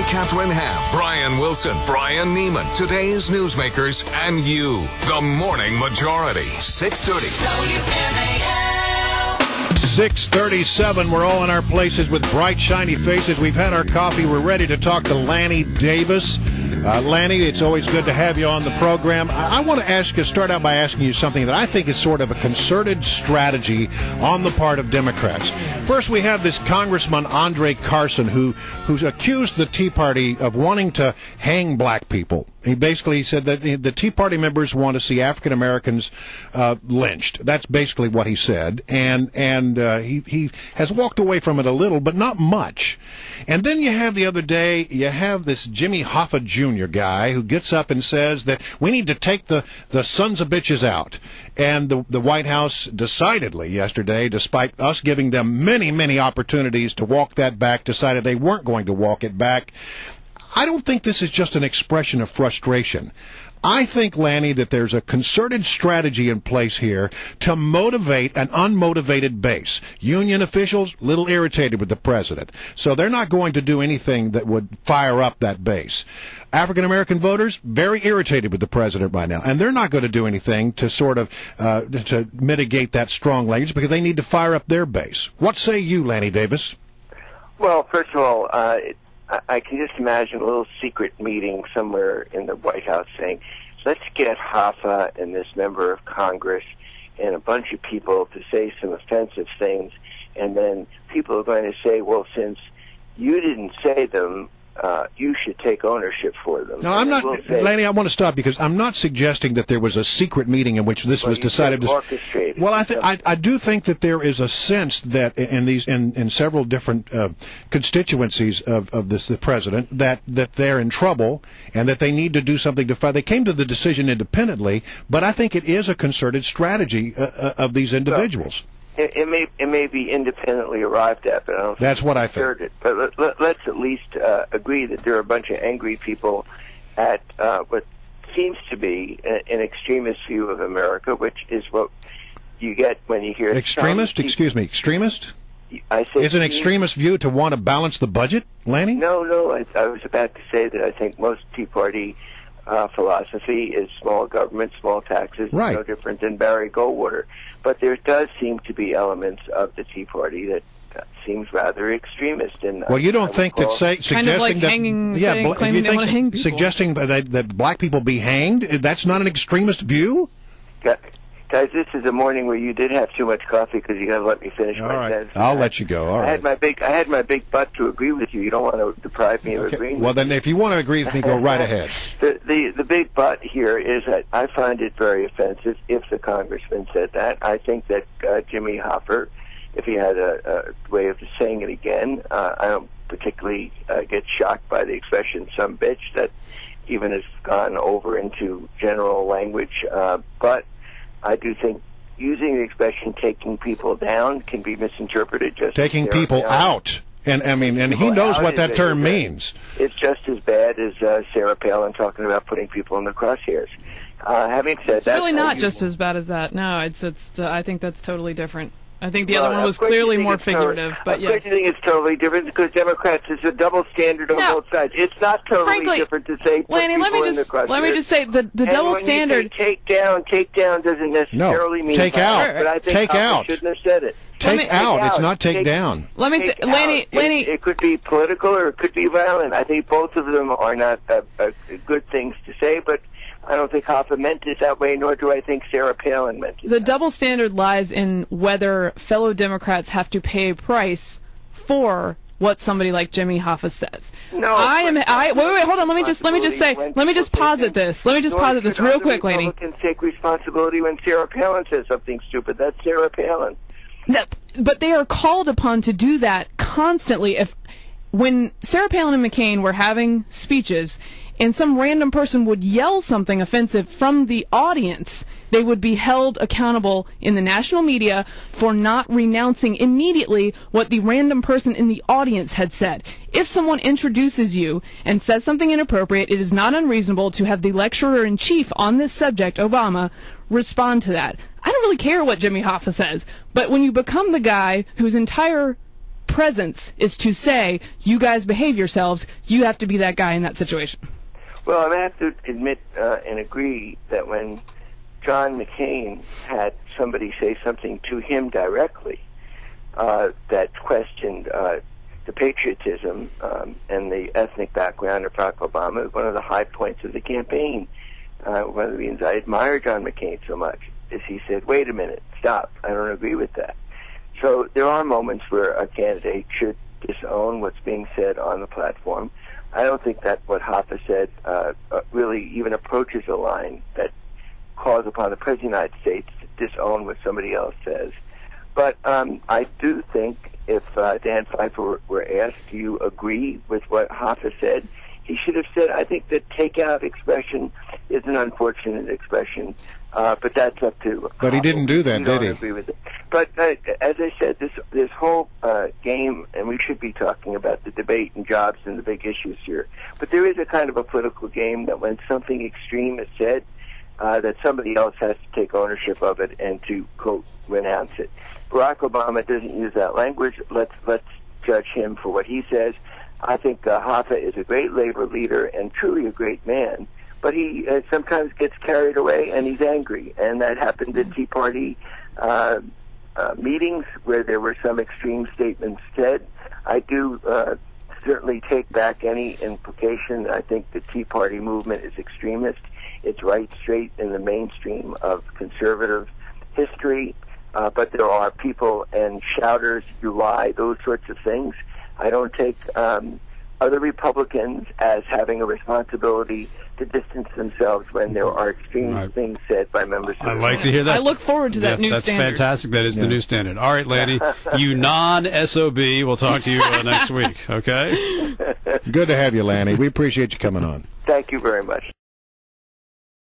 Catherine Ham, Brian Wilson, Brian Neiman, today's newsmakers, and you. The Morning Majority, 630. WMAL. 6:37. We're all in our places with bright, shiny faces. We've had our coffee. We're ready to talk to Lanny Davis. Lanny, it's always good to have you on the program. I want to start out by asking you something that I think is sort of a concerted strategy on the part of Democrats. First, we have this Congressman Andre Carson who's accused the Tea Party of wanting to hang black people. He basically said that the Tea Party members want to see African Americans lynched. That's basically what he said, and he has walked away from it a little, but not much. And then you have the other day, you have this Jimmy Hoffa Jr. guy who gets up and says that we need to take the sons of bitches out. And the White House decidedly yesterday, despite us giving them many opportunities to walk that back, decided they weren't going to walk it back. I don't think this is just an expression of frustration. I think, Lanny, that there's a concerted strategy in place here to motivate an unmotivated base. Union officials, little irritated with the president, so they're not going to do anything that would fire up that base. African-American voters, very irritated with the president right now, and they're not going to do anything to sort of to mitigate that strong language because they need to fire up their base. What say you, Lanny Davis? Well, first of all, I can just imagine a little secret meeting somewhere in the White House saying, let's get Hoffa and this member of Congress and a bunch of people to say some offensive things, and then people are going to say, well, since you didn't say them, you should take ownership for them. No, I'm not, Lanny, I want to stop because I'm not suggesting that there was a secret meeting in which this was decided. Orchestrated. Well, I do think that there is a sense that in several different constituencies of the president that they're in trouble and that they need to do something to fight. They came to the decision independently, but I think it is a concerted strategy of these individuals. It may be independently arrived at, but I don't think that's what I think. But let's at least agree that there are a bunch of angry people at what seems to be an extremist view of America, which is what you get when you hear extremist. Excuse me, extremist. I say is an extremist view to want to balance the budget, Lanny? No. I was about to say that I think most Tea Party philosophy is small government, small taxes, right. No different than Barry Goldwater. But there does seem to be elements of the Tea Party that seems rather extremist. And well, you don't think that suggesting kind of like that hanging, claiming they want to hang people. Suggesting that black people be hanged, that's not an extremist view? Guys, this is a morning where you did have too much coffee because you got to let me finish my sentence. I'll let you go. All right. I had my big butt to agree with you. You don't want to deprive me of agreeing. Well, then, if you want to agree with me, go right ahead. The big butt here is that I find it very offensive if the congressman said that. I think that Jimmy Hoffa, if he had a way of saying it again, I don't particularly get shocked by the expression "some bitch" that even has gone over into general language, but I do think using the expression "taking people down" can be misinterpreted. Just taking people out, and he knows what that term means. It's just as bad as Sarah Palin talking about putting people in the crosshairs. Having said that, it's really not just as bad as that. No, it's. I think that's totally different. I think the other one was clearly more figurative, but yeah. I think it's totally different because Democrats is a double standard on both sides. It's not totally different to say put Lanny, people in the crosshairs. let me just say the double standard. Take down doesn't necessarily mean take out. But I think take out. Shouldn't have said it. Take out. It's not take down. Let me say, Lanny. It could be political or it could be violent. I think both of them are not good things to say, but I don't think Hoffa meant it that way, nor do I think Sarah Palin meant it. The double standard lies in whether fellow Democrats have to pay a price for what somebody like Jimmy Hoffa says. No. Wait, hold on. Let me just posit this real quick, Lanny. Republicans take responsibility when Sarah Palin says something stupid. That's Sarah Palin. But they are called upon to do that constantly. When Sarah Palin and McCain were having speeches, and some random person would yell something offensive from the audience, they would be held accountable in the national media for not renouncing immediately what the random person in the audience had said. If someone introduces you and says something inappropriate, it is not unreasonable to have the lecturer-in-chief on this subject, Obama, respond to that. I don't really care what Jimmy Hoffa says, but when you become the guy whose entire presence is to say, you guys behave yourselves, you have to be that guy in that situation. Well, I have to admit and agree that when John McCain had somebody say something to him directly that questioned the patriotism and the ethnic background of Barack Obama, it was one of the high points of the campaign. One of the reasons I admire John McCain so much is he said, wait a minute, stop, I don't agree with that. So there are moments where a candidate should disown what's being said on the platform. I don't think that what Hoffa said really even approaches a line that calls upon the President of the United States to disown what somebody else says. But I do think if Dan Pfeiffer were asked, do you agree with what Hoffa said, he should have said, I think that takeout expression is an unfortunate expression, but that's up to... But he didn't do that, did he? Agree with it. But as I said, this whole game, and we should be talking about the debate and jobs and the big issues here, but there is a kind of a political game that when something extreme is said, that somebody else has to take ownership of it and to, quote, renounce it. Barack Obama doesn't use that language. Let's judge him for what he says. I think Hoffa is a great labor leader and truly a great man, but he sometimes gets carried away and he's angry, and that happened at Tea Party meetings where there were some extreme statements said. I do certainly take back any implication. I think the Tea Party movement is extremist. It's right straight in the mainstream of conservative history, but there are people and shouters who lie, those sorts of things. I don't take other Republicans as having a responsibility to distance themselves when there are extreme things said by members of the I'd like to hear that. I look forward to that new that's standard. That's fantastic. That is the new standard. All right, Lanny, you non-SOB. We'll talk to you next week, okay? Good to have you, Lanny. We appreciate you coming on. Thank you very much.